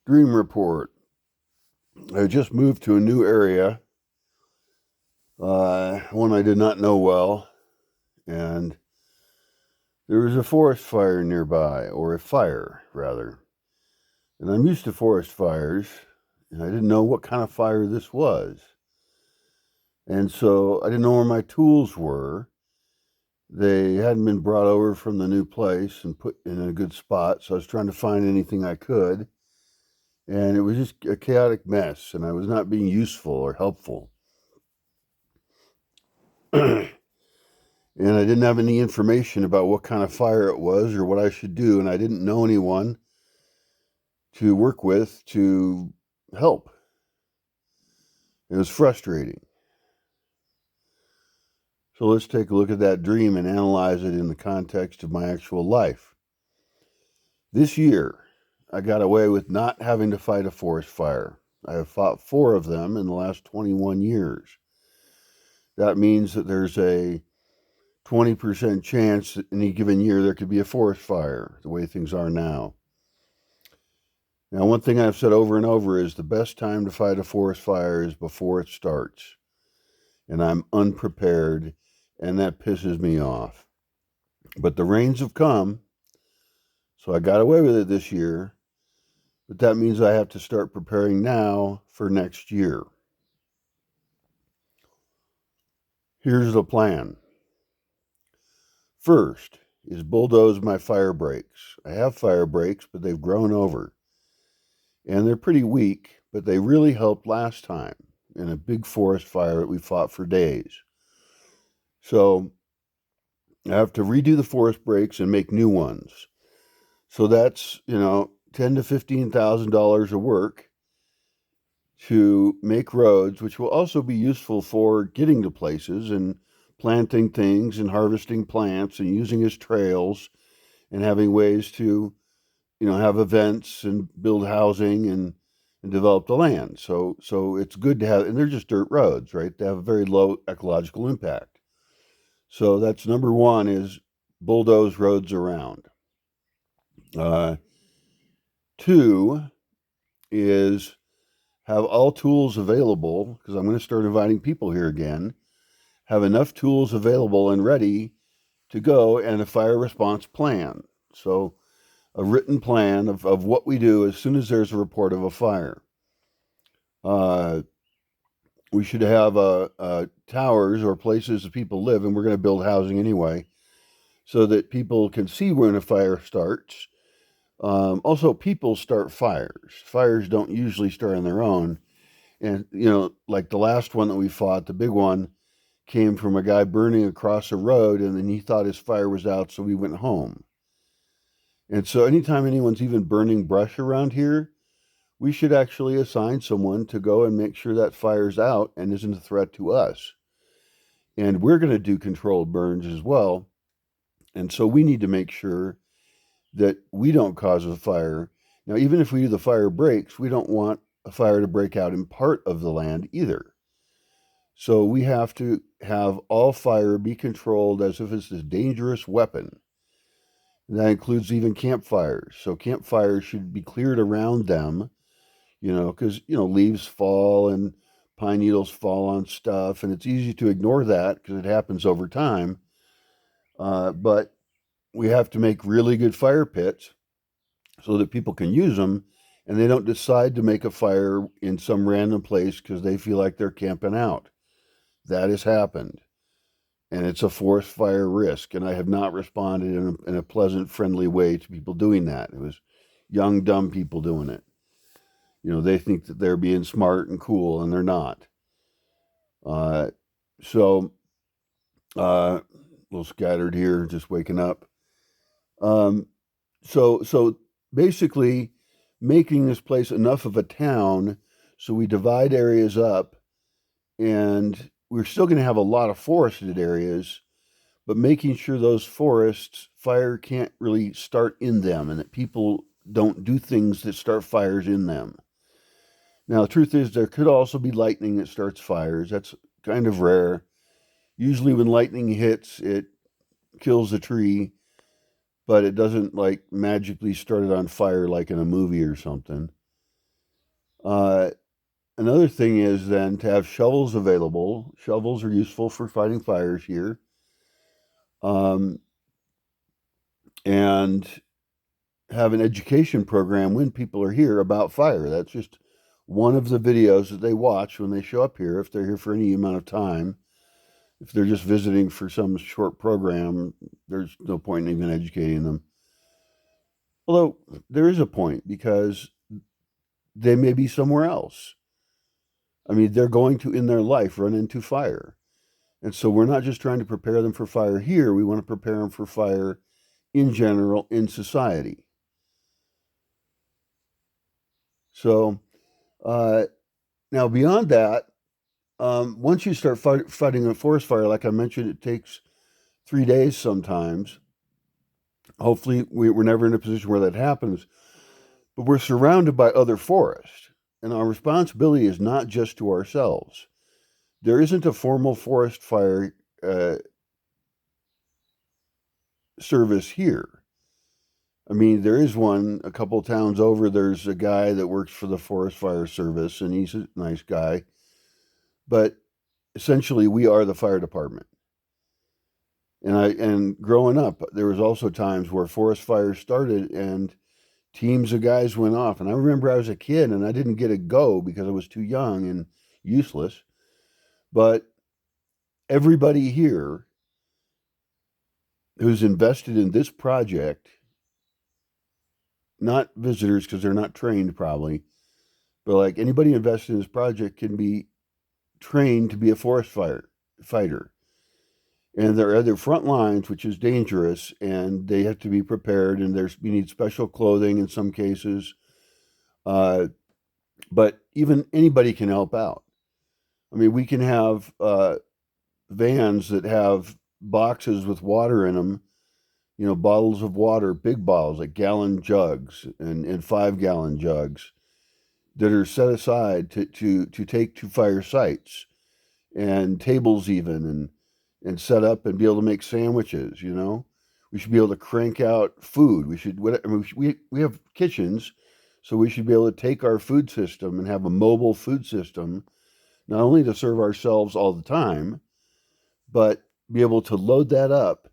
Dream report. I just moved to a new area, one I did not know well, and there was a forest fire nearby, or a fire, rather. And I'm used to forest fires, and I didn't know what kind of fire this was. And so I didn't know where my tools were. They hadn't been brought over from the new place and put in a good spot, so I was trying to find anything I could. And it was just a chaotic mess, and I was not being useful or helpful. And I didn't have any information about what kind of fire it was or what I should do, and I didn't know anyone to work with to help. It was frustrating. So let's take a look at that dream and analyze it in the context of my actual life. This year, I got away with not having to fight a forest fire. I have fought 4 of them in the last 21 years. That means that there's a 20% chance that any given year there could be a forest fire, the way things are now. Now, one thing I've said over and over is the best time to fight a forest fire is before it starts. And I'm unprepared, and that pisses me off. But the rains have come, so I got away with it this year. But that means I have to start preparing now for next year. Here's the plan. First is bulldoze my fire breaks. I have fire breaks, but they've grown over. And they're pretty weak, but they really helped last time in a big forest fire that we fought for days. So I have to redo the forest breaks and make new ones. So that's, $10,000 to $15,000 of work to make roads, which will also be useful for getting to places and planting things and harvesting plants and using as trails and having ways to, have events and build housing and develop the land. So it's good to have, and they're just dirt roads, right? They have a very low ecological impact. So that's number 1 is bulldoze roads around. 2 is have all tools available, because I'm going to start inviting people here again, have enough tools available and ready to go, and a fire response plan. So a written plan of what we do as soon as there's a report of a fire. We should have towers or places that people live, and we're going to build housing anyway, so that people can see when a fire starts. Also, people start fires. Fires don't usually start on their own. And, like the last one that we fought, the big one, came from a guy burning across a road, and then he thought his fire was out, so we went home. And so anytime anyone's even burning brush around here, we should actually assign someone to go and make sure that fire's out and isn't a threat to us. And we're going to do controlled burns as well. And so we need to make sure that we don't cause a fire. Now, even if we do the fire breaks, we don't want a fire to break out in part of the land either. So we have to have all fire be controlled as if it's a dangerous weapon. And that includes even campfires. So campfires should be cleared around them, because, leaves fall and pine needles fall on stuff, and it's easy to ignore that because it happens over time. But we have to make really good fire pits so that people can use them, and they don't decide to make a fire in some random place because they feel like they're camping out. That has happened, and it's a forest fire risk, and I have not responded in a pleasant, friendly way to people doing that. It was young, dumb people doing it. They think that they're being smart and cool, and they're not. A little scattered here, just waking up. So basically making this place enough of a town so we divide areas up, and we're still going to have a lot of forested areas, but making sure those forests, fire can't really start in them, and that people don't do things that start fires in them. Now, the truth is there could also be lightning that starts fires. That's kind of rare. Usually when lightning hits, it kills the tree, but it doesn't magically start it on fire like in a movie or something. Uh, Another thing is then to have shovels available. Shovels are useful for fighting fires here. Um, and have an education program when people are here about fire. That's just one of the videos that they watch when they show up here, if they're here for any amount of time. If they're just visiting for some short program, there's no point in even educating them. Although there is a point because they may be somewhere else. I mean, they're going to, in their life, run into fire. And so we're not just trying to prepare them for fire here, we want to prepare them for fire in general in society. So uh, now, beyond that, once you start fighting a forest fire, like I mentioned, it takes 3 days sometimes. Hopefully, we're never in a position where that happens, but we're surrounded by other forests. And our responsibility is not just to ourselves. There isn't a formal forest fire service here. I mean, there is one a couple towns over. There's a guy that works for the Forest Fire Service, and he's a nice guy. But essentially, we are the fire department. And growing up, there was also times where forest fires started and teams of guys went off. And I remember I was a kid and I didn't get a go because I was too young and useless. But everybody here who's invested in this project, not visitors because they're not trained probably, but like anybody invested in this project can be trained to be a forest fire fighter. And they're at their front lines, which is dangerous, and they have to be prepared. And we need special clothing in some cases, uh, but even anybody can help out. I mean, we can have vans that have boxes with water in them, bottles of water, big bottles like gallon jugs and 5 gallon jugs that are set aside to take to fire sites, and tables even, and set up and be able to make sandwiches. We should be able to crank out food. I mean, we have kitchens, so we should be able to take our food system and have a mobile food system, not only to serve ourselves all the time, but be able to load that up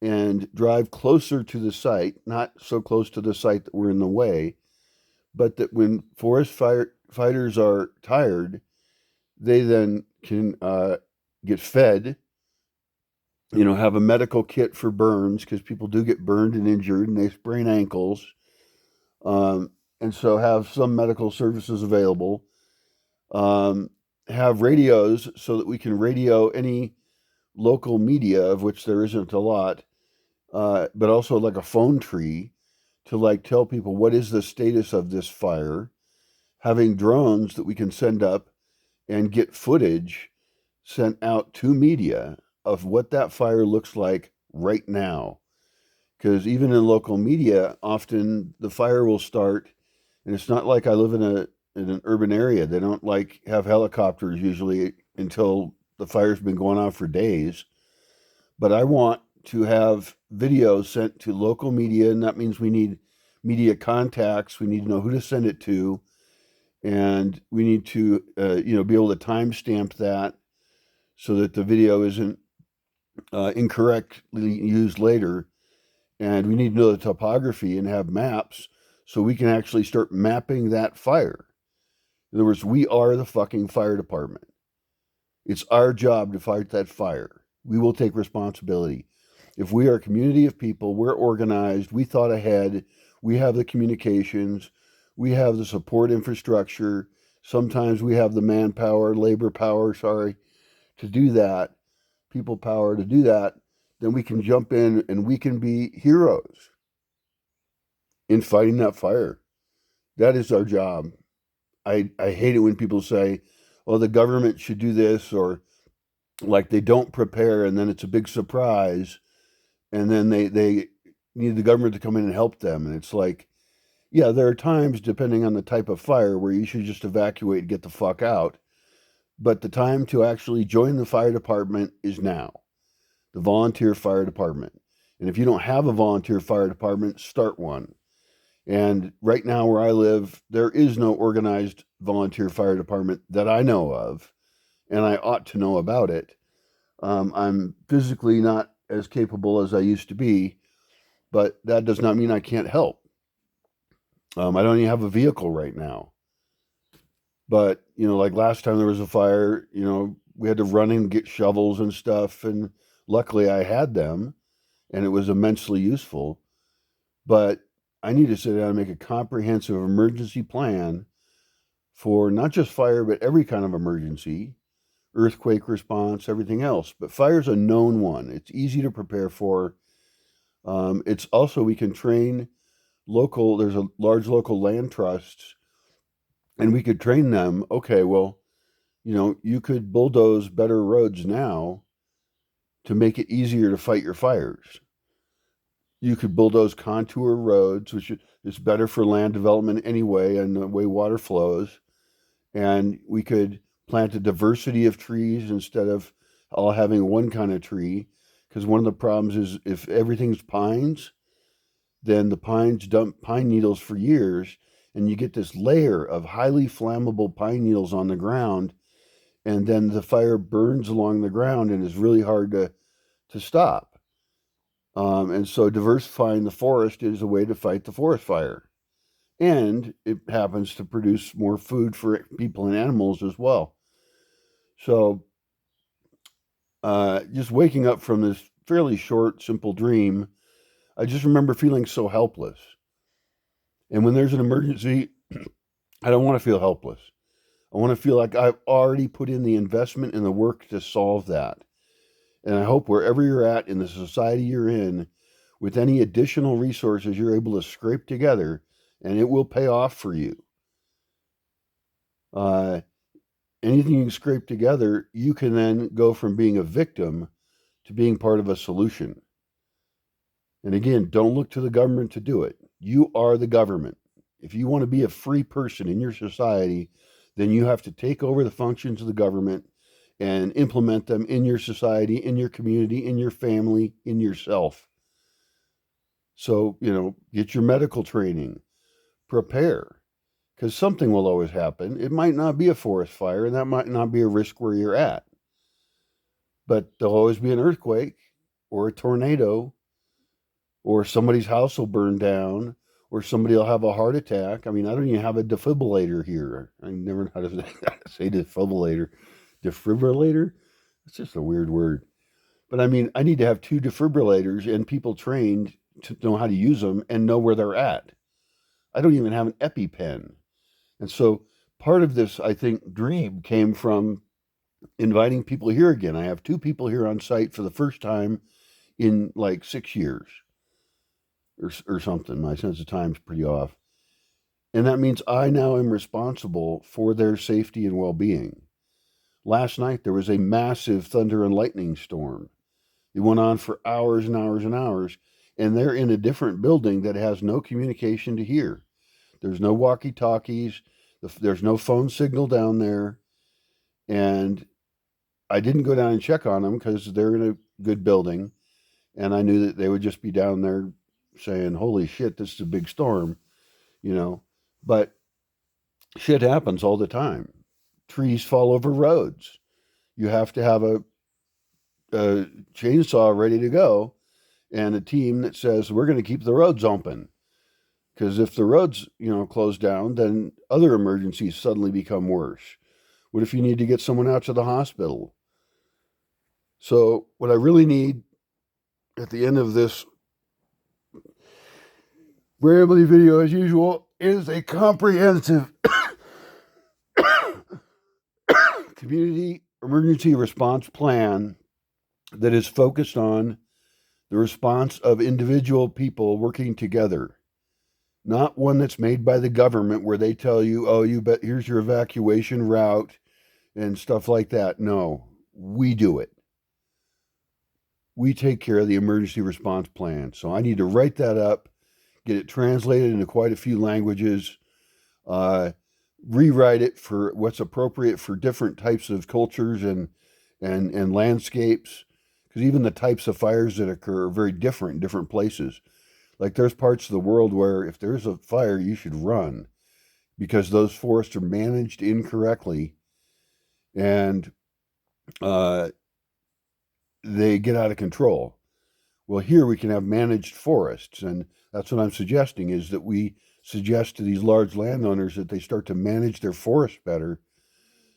and drive closer to the site, not so close to the site that we're in the way, but that when fighters are tired, they then can get fed, have a medical kit for burns because people do get burned and injured and they sprain ankles. Um, and so have some medical services available. Um, have radios so that we can radio any local media, of which there isn't a lot, but also like a phone tree to like tell people what is the status of this fire. Having drones that we can send up and get footage sent out to media of what that fire looks like right now. Because even in local media, often the fire will start, and it's not like I live in an urban area. They don't like have helicopters usually until the fire's been going on for days. But I want to have videos sent to local media, and that means we need media contacts. We need to know who to send it to, and we need to be able to timestamp that so that the video isn't incorrectly used later. And we need to know the topography and have maps so we can actually start mapping that fire. In other words, we are the fucking fire department. It's our job to fight that fire. We will take responsibility. If we are a community of people, we're organized, we thought ahead, we have the communications, we have the support infrastructure, sometimes we have the manpower, labor power, to do that, people power to do that, then we can jump in and we can be heroes in fighting that fire. That is our job. I hate it when people say, well, the government should do this, or like they don't prepare and then it's a big surprise. And then they need the government to come in and help them. And it's like, yeah, there are times, depending on the type of fire, where you should just evacuate and get the fuck out. But the time to actually join the fire department is now, the volunteer fire department. And if you don't have a volunteer fire department, start one. And right now, where I live, there is no organized volunteer fire department that I know of, and I ought to know about it. I'm physically not as capable as I used to be, but that does not mean I can't help. I don't even have a vehicle right now. But, like last time there was a fire, we had to run and get shovels and stuff. And luckily I had them and it was immensely useful. But I need to sit down and make a comprehensive emergency plan for not just fire, but every kind of emergency, earthquake response, everything else. But fire's a known one. It's easy to prepare for. It's also, we can train there's a large local land trusts, and we could train them. Okay, well, you could bulldoze better roads now to make it easier to fight your fires. You could bulldoze contour roads, which is better for land development anyway, and the way water flows. And we could plant a diversity of trees instead of all having one kind of tree. Because one of the problems is if everything's pines, then the pines dump pine needles for years, and you get this layer of highly flammable pine needles on the ground, and then the fire burns along the ground and is really hard to stop. And so diversifying the forest is a way to fight the forest fire. And it happens to produce more food for people and animals as well. So just waking up from this fairly short, simple dream, I just remember feeling so helpless. And when there's an emergency, I don't want to feel helpless. I want to feel like I've already put in the investment and the work to solve that. And I hope wherever you're at in the society you're in, with any additional resources you're able to scrape together, and it will pay off for you. Anything you can scrape together, you can then go from being a victim to being part of a solution. And again, don't look to the government to do it. You are the government. If you want to be a free person in your society, then you have to take over the functions of the government and implement them in your society, in your community, in your family, in yourself. So, get your medical training, prepare, because something will always happen. It might not be a forest fire, and that might not be a risk where you're at. But there'll always be an earthquake or a tornado, or somebody's house will burn down, or somebody will have a heart attack. I mean, I don't even have a defibrillator here. I never know how to say defibrillator. Defibrillator? It's just a weird word. But I mean, I need to have 2 defibrillators and people trained to know how to use them and know where they're at. I don't even have an EpiPen. And so part of this, I think, dream came from inviting people here again. I have 2 people here on site for the first time in like 6 years or something. My sense of time's pretty off. And that means I now am responsible for their safety and well-being. Last night, there was a massive thunder and lightning storm. It went on for hours and hours and hours, and they're in a different building that has no communication to here. There's no walkie-talkies. There's no phone signal down there. And I didn't go down and check on them because they're in a good building. And I knew that they would just be down there saying, holy shit, this is a big storm, But shit happens all the time. Trees fall over roads. You have to have a chainsaw ready to go and a team that says, we're going to keep the roads open. Because if the roads, close down, then other emergencies suddenly become worse. What if you need to get someone out to the hospital? So what I really need at the end of this rambling video, as usual, is a comprehensive community emergency response plan that is focused on the response of individual people working together. Not one that's made by the government where they tell you, oh, you bet, here's your evacuation route and stuff like that. No, we do it. We take care of the emergency response plan. So I need to write that up, get it translated into quite a few languages, rewrite it for what's appropriate for different types of cultures and landscapes, because even the types of fires that occur are very different in different places. Like there's parts of the world where if there's a fire, you should run because those forests are managed incorrectly and uh, they get out of control. Well, here we can have managed forests, and that's what I'm suggesting is that we suggest to these large landowners that they start to manage their forests better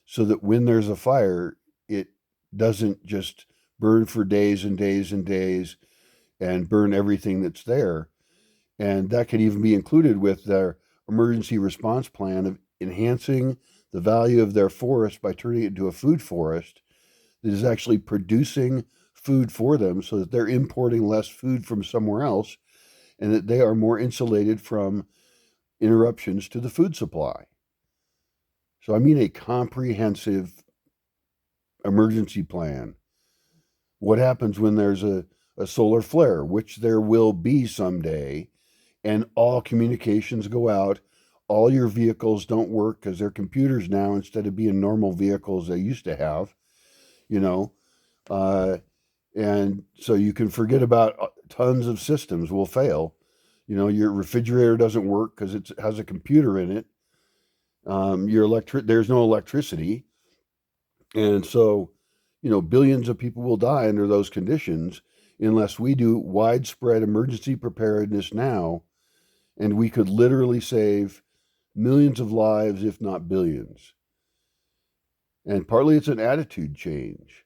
so that when there's a fire, it doesn't just burn for days and days and days and burn everything that's there. And that could even be included with their emergency response plan of enhancing the value of their forest by turning it into a food forest that is actually producing food for them so that they're importing less food from somewhere else and that they are more insulated from interruptions to the food supply. So I mean a comprehensive emergency plan. What happens when there's a solar flare, which there will be someday, and all communications go out? All your vehicles don't work because they're computers now instead of being normal vehicles they used to have, you know. Uh, and so you can forget about tons of systems will fail. You know, your refrigerator doesn't work because it has a computer in it. There's no electricity, and so billions of people will die under those conditions unless we do widespread emergency preparedness now, and we could literally save millions of lives, if not billions. And partly it's an attitude change.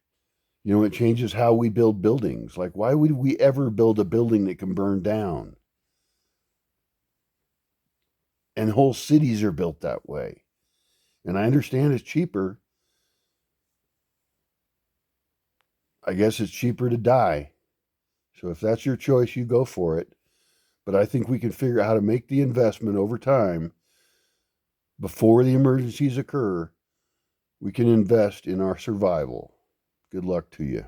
It changes how we build buildings. Like, why would we ever build a building that can burn down? And whole cities are built that way. And I understand it's cheaper. I guess it's cheaper to die. So if that's your choice, you go for it. But I think we can figure out how to make the investment over time before the emergencies occur. We can invest in our survival. Good luck to you.